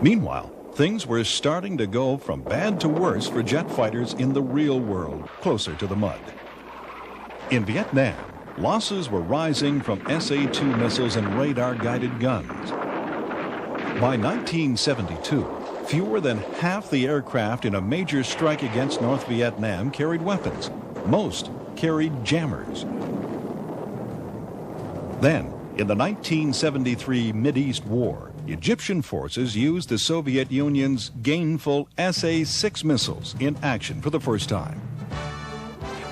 Meanwhile, things were starting to go from bad to worse for jet fighters in the real world, closer to the mud. In Vietnam, losses were rising from SA-2 missiles and radar-guided guns. By 1972, fewer than half the aircraft in a major strike against North Vietnam carried weapons. Most carried jammers. Then, in the 1973 Mideast War, Egyptian forces used the Soviet Union's gainful SA-6 missiles in action for the first time.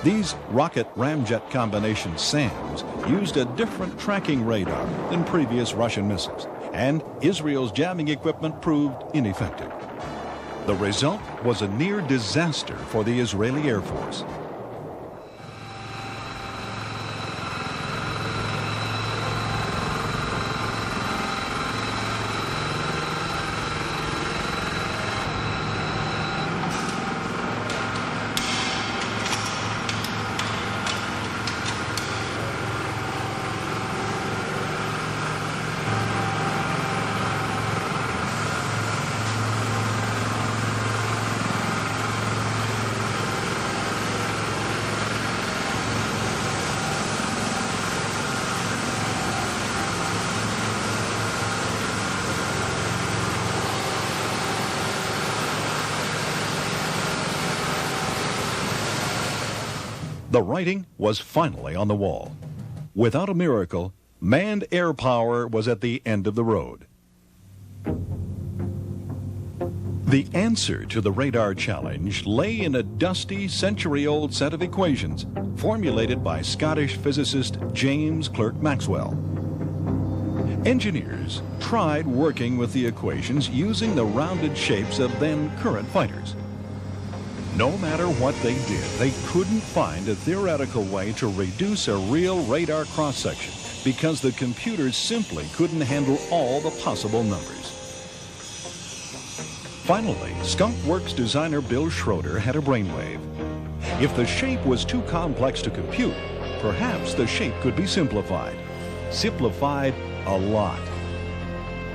These rocket ramjet combination SAMs used a different tracking radar than previous Russian missiles, and Israel's jamming equipment proved ineffective. The result was a near disaster for the Israeli Air Force. The writing was finally on the wall. Without a miracle, manned air power was at the end of the road. The answer to the radar challenge lay in a dusty, century-old set of equations formulated by Scottish physicist James Clerk Maxwell. Engineers tried working with the equations using the rounded shapes of then-current fighters. No matter what they did, they couldn't find a theoretical way to reduce a real radar cross-section because the computers simply couldn't handle all the possible numbers. Finally, Skunk Works designer Bill Schroeder had a brainwave. If the shape was too complex to compute, perhaps the shape could be simplified. Simplified a lot.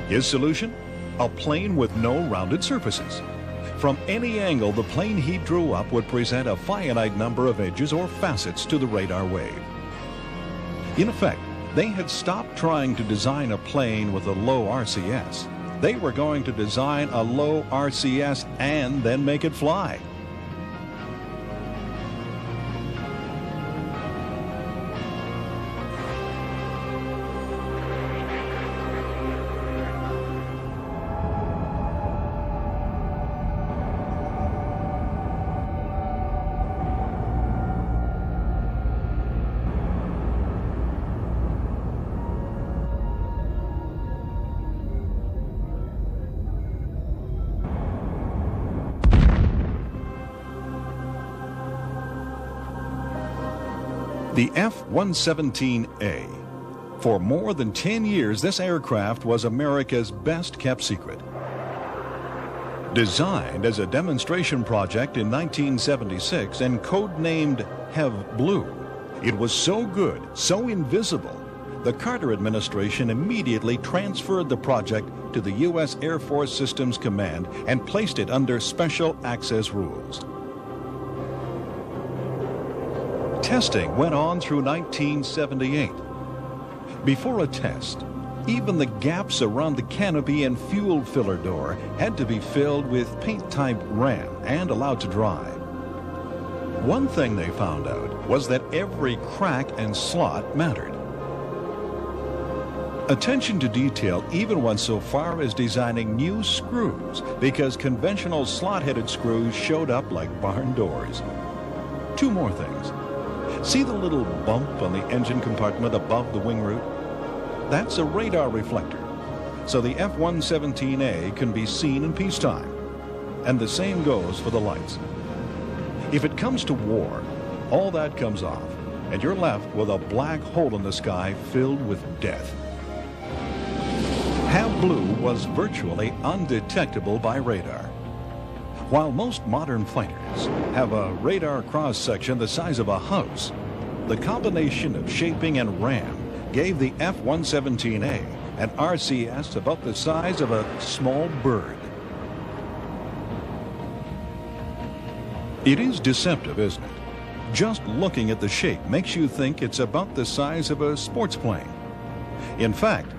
His solution? A plane with no rounded surfaces. From any angle, the plane he drew up would present a finite number of edges or facets to the radar wave. In effect, they had stopped trying to design a plane with a low RCS. They were going to design a low RCS and then make it fly. The F-117A. For more than 10 years, this aircraft was America's best-kept secret. Designed as a demonstration project in 1976 and codenamed Have Blue, it was so good, so invisible, the Carter administration immediately transferred the project to the U.S. Air Force Systems Command and placed it under special access rules. Testing went on through 1978. Before a test, even the gaps around the canopy and fuel filler door had to be filled with paint-type RAM and allowed to dry. One thing they found out was that every crack and slot mattered. Attention to detail even went so far as designing new screws because conventional slot-headed screws showed up like barn doors. Two more things. See the little bump on the engine compartment above the wing root? That's a radar reflector, so the F-117A can be seen in peacetime. And the same goes for the lights. If it comes to war, all that comes off, and you're left with a black hole in the sky filled with death. Have Blue was virtually undetectable by radar. While most modern fighters have a radar cross-section the size of a house, the combination of shaping and RAM gave the F-117A an RCS about the size of a small bird. It is deceptive, isn't it? Just looking at the shape makes you think it's about the size of a sports plane. In fact,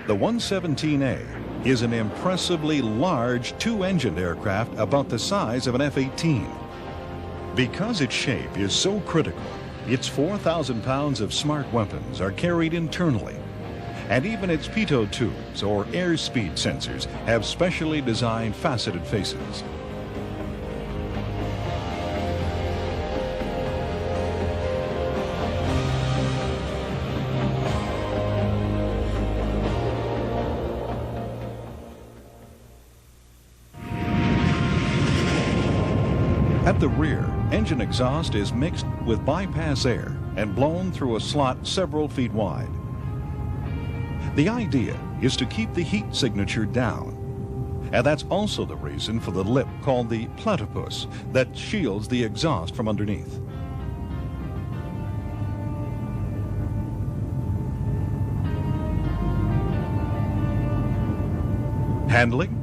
the 117A is an impressively large two-engined aircraft about the size of an F-18. Because its shape is so critical, its 4,000 pounds of smart weapons are carried internally. And even its pitot tubes, or airspeed sensors, have specially designed faceted faces. At the rear, engine exhaust is mixed with bypass air and blown through a slot several feet wide. The idea is to keep the heat signature down, and that's also the reason for the lip called the platypus that shields the exhaust from underneath. Handling?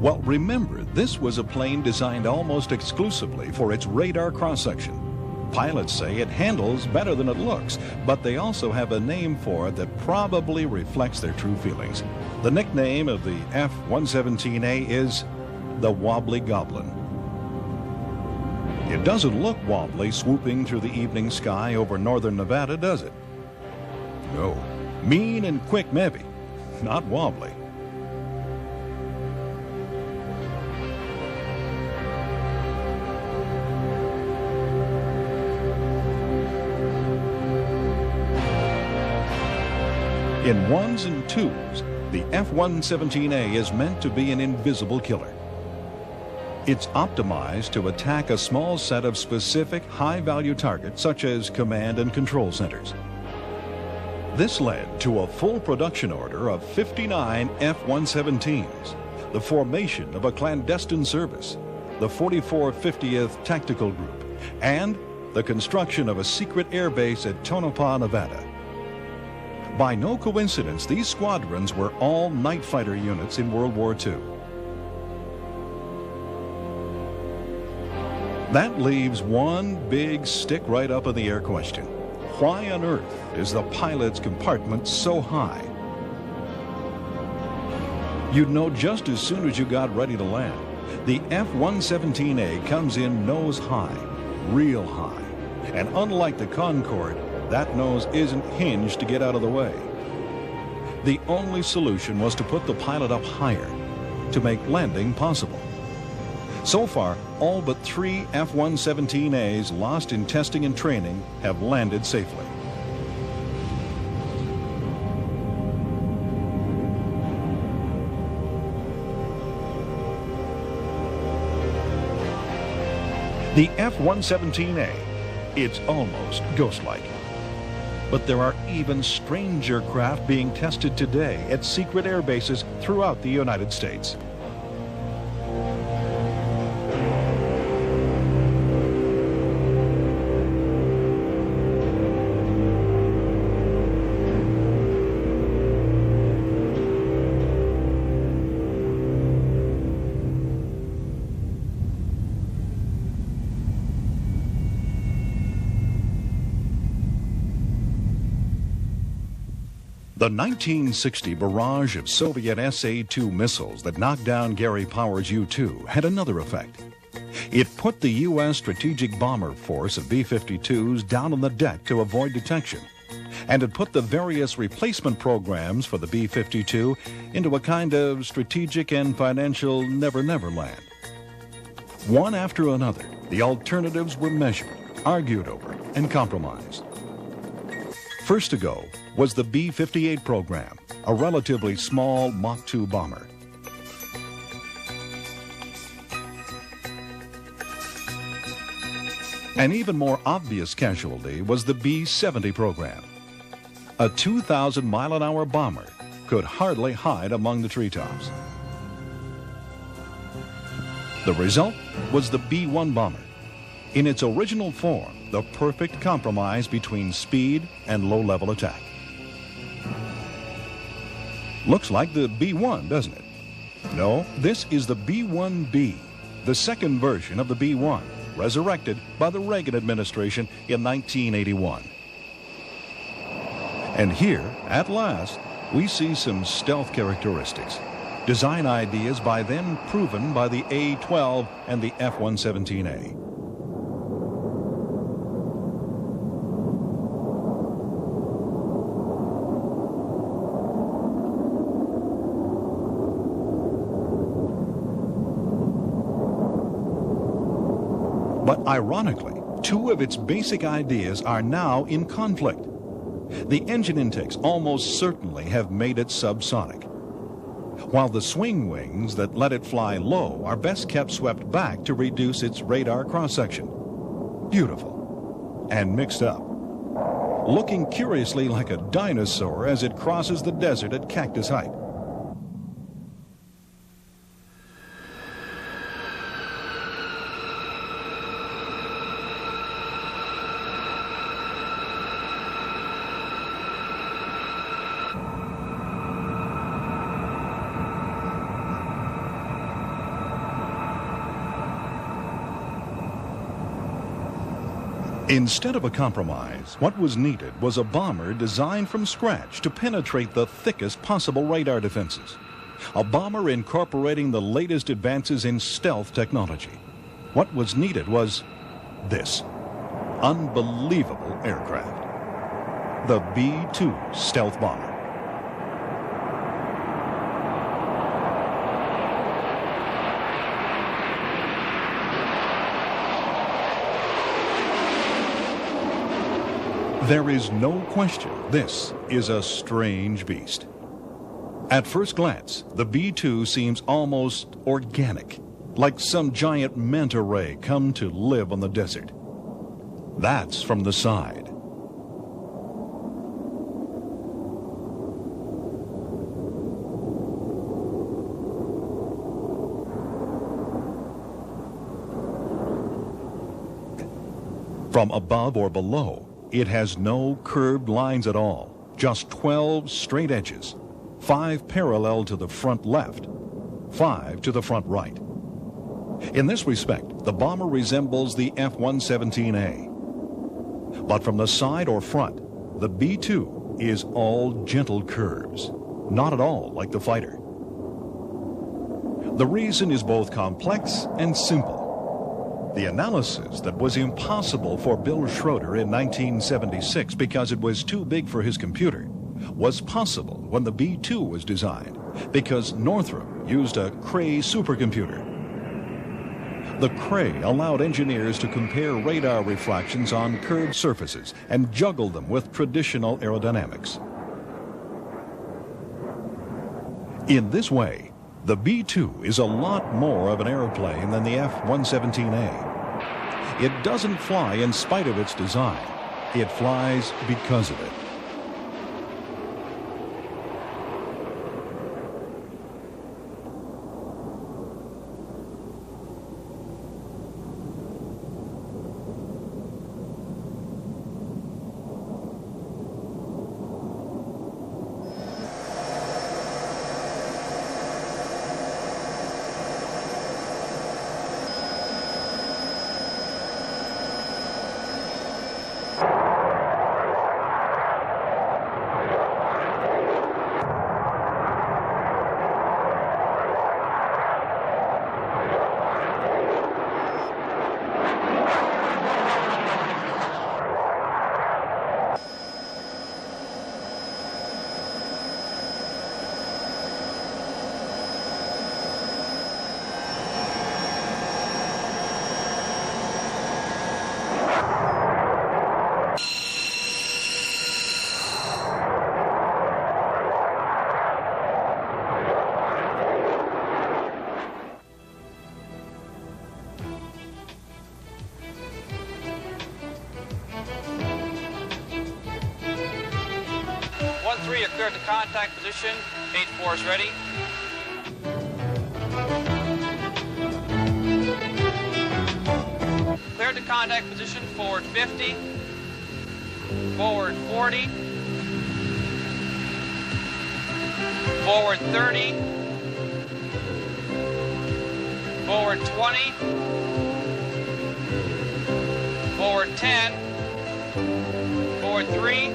Well, remember, this was a plane designed almost exclusively for its radar cross-section. Pilots say it handles better than it looks, but they also have a name for it that probably reflects their true feelings. The nickname of the F-117A is the Wobbly Goblin. It doesn't look wobbly swooping through the evening sky over northern Nevada, does it? No. Mean and quick, maybe. Not wobbly. In ones and twos, the F-117A is meant to be an invisible killer. It's optimized to attack a small set of specific high-value targets such as command and control centers. This led to a full production order of 59 F-117s, the formation of a clandestine service, the 4450th Tactical Group, and the construction of a secret airbase at Tonopah, Nevada. By no coincidence, these squadrons were all night fighter units in World War II. That leaves one big stick right up in the air question. Why on earth is the pilot's compartment so high? You'd know just as soon as you got ready to land. The F-117A comes in nose high, real high. And unlike the Concorde, that nose isn't hinged to get out of the way. The only solution was to put the pilot up higher to make landing possible. So far, all but 3 F-117As lost in testing and training have landed safely. The F-117A, it's almost ghost-like. But there are even stranger craft being tested today at secret air bases throughout the United States. The 1960 barrage of Soviet SA-2 missiles that knocked down Gary Power's U-2 had another effect. It put the U.S. strategic bomber force of B-52s down on the deck to avoid detection, and it put the various replacement programs for the B-52 into a kind of strategic and financial never-never land. One after another, the alternatives were measured, argued over, and compromised. First to go was the B-58 program, a relatively small Mach 2 bomber. An even more obvious casualty was the B-70 program. A 2,000-mile-an-hour bomber could hardly hide among the treetops. The result was the B-1 bomber. In its original form, the perfect compromise between speed and low-level attack. Looks like the B-1, doesn't it? No, this is the B-1B, the second version of the B-1, resurrected by the Reagan administration in 1981. And here, at last, we see some stealth characteristics, design ideas by then proven by the A-12 and the F-117A. But ironically, two of its basic ideas are now in conflict. The engine intakes almost certainly have made it subsonic, while the swing wings that let it fly low are best kept swept back to reduce its radar cross-section. Beautiful and mixed up, looking curiously like a dinosaur as it crosses the desert at cactus height. Instead of a compromise, what was needed was a bomber designed from scratch to penetrate the thickest possible radar defenses. A bomber incorporating the latest advances in stealth technology. What was needed was this unbelievable aircraft, the B-2 stealth bomber. There is no question this is a strange beast. At first glance, the B-2 seems almost organic, like some giant manta ray come to live on the desert. That's from the side. From above or below, it has no curved lines at all, just 12 straight edges, 5 parallel to the front left, 5 to the front right. In this respect, the bomber resembles the F-117A. But from the side or front, the B-2 is all gentle curves, not at all like the fighter. The reason is both complex and simple. The analysis that was impossible for Bill Schroeder in 1976 because it was too big for his computer was possible when the B-2 was designed because Northrop used a Cray supercomputer. The Cray allowed engineers to compare radar refractions on curved surfaces and juggle them with traditional aerodynamics. In this way, the B-2 is a lot more of an airplane than the F-117A. It doesn't fly in spite of its design. It flies because of it. You're cleared to contact position. 8-4 is ready. Cleared to contact position. Forward 50. Forward 40. Forward 30. Forward 20. Forward 10. Forward 3.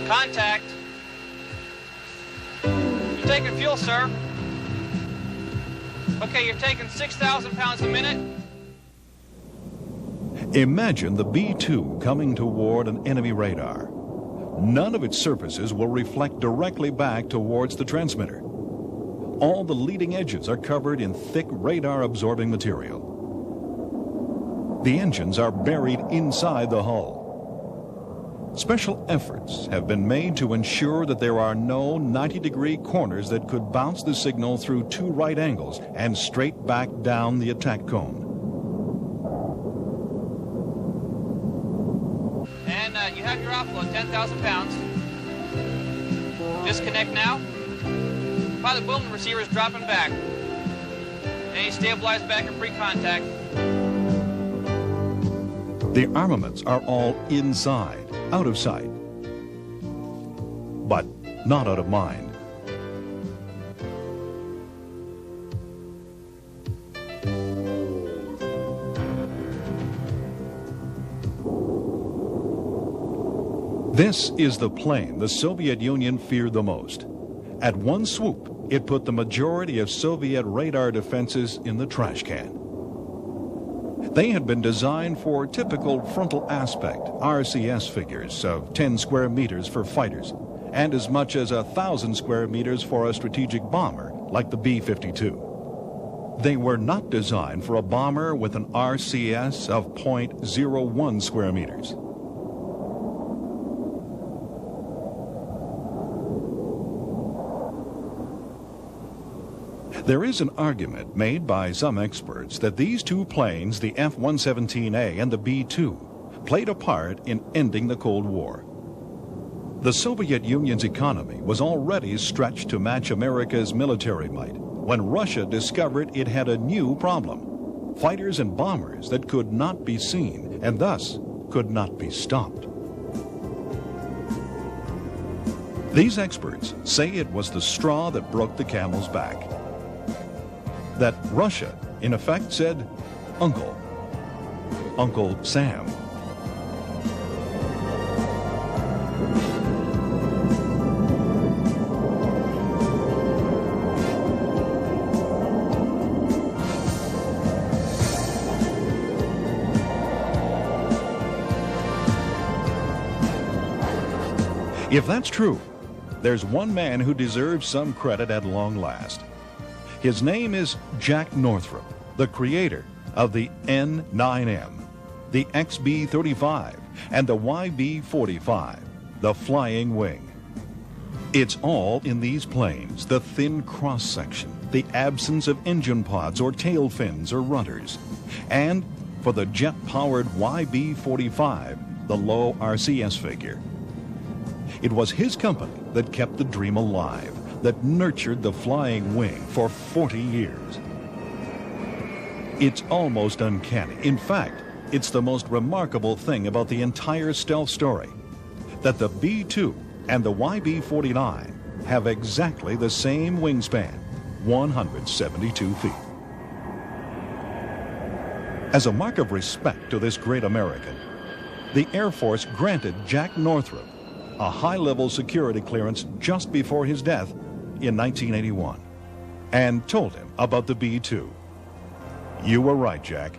Contact. You're taking fuel, sir. Okay, you're taking 6,000 pounds a minute. Imagine the B-2 coming toward an enemy radar. None of its surfaces will reflect directly back towards the transmitter. All the leading edges are covered in thick radar-absorbing material. The engines are buried inside the hull. Special efforts have been made to ensure that there are no 90-degree corners that could bounce the signal through two right angles and straight back down the attack cone. And you have your offload, 10,000 pounds. Disconnect now. By the boom, the receiver is dropping back. And you stabilize back at pre-contact. The armaments are all inside, out of sight, but not out of mind. This is the plane the Soviet Union feared the most. At one swoop, it put the majority of Soviet radar defenses in the trash can. They had been designed for typical frontal aspect RCS figures of 10 square meters for fighters and as much as 1,000 square meters for a strategic bomber like the B-52. They were not designed for a bomber with an RCS of 0.01 square meters. There is an argument made by some experts that these two planes, the F-117A and the B-2, played a part in ending the Cold War. The Soviet Union's economy was already stretched to match America's military might when Russia discovered it had a new problem: fighters and bombers that could not be seen and thus could not be stopped. These experts say it was the straw that broke the camel's back. That Russia, in effect, said, Uncle Sam. If that's true, there's one man who deserves some credit at long last. His name is Jack Northrop, the creator of the N9M, the XB-35, and the YB-45, the Flying Wing. It's all in these planes: the thin cross-section, the absence of engine pods or tail fins or rudders, and for the jet-powered YB-45, the low RCS figure. It was his company that kept the dream alive, that nurtured the Flying Wing for 40 years. It's almost uncanny. In fact, it's the most remarkable thing about the entire stealth story, that the B-2 and the YB-49 have exactly the same wingspan, 172 feet. As a mark of respect to this great American, the Air Force granted Jack Northrop a high-level security clearance just before his death in 1981, and told him about the B-2. You were right, Jack.